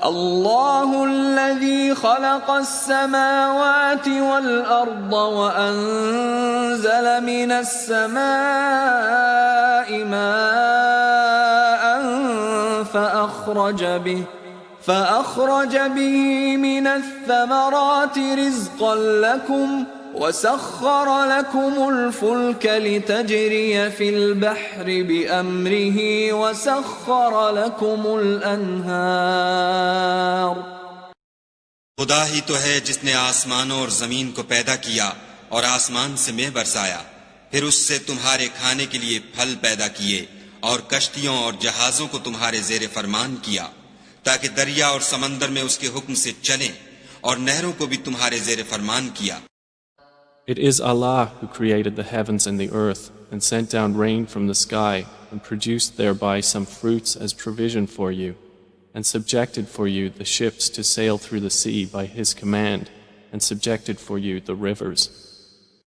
اللہ الذی خلق السماوات والارض وانزل من السماء ماء فأخرج به من الثمرات رزقا لكم وسخر لكم الفلك لتجري في البحر بأمره وسخر لكم الأنهار. خدا ہی تو ہے جس نے آسمانوں اور زمین کو پیدا کیا اور آسمان سے مے برسایا، پھر اس سے تمہارے کھانے کے لیے پھل پیدا کیے اور کشتیوں اور جہازوں کو تمہارے زیر فرمان کیا تاکہ دریا اور سمندر میں اس کے حکم سے چلیں، اور نہروں کو بھی تمہارے زیر فرمان کیا. It is Allah who created the heavens and the earth and sent down rain from the sky and produced thereby some fruits as provision for you, and subjected for you the ships to sail through the sea by His command, and subjected for you the rivers.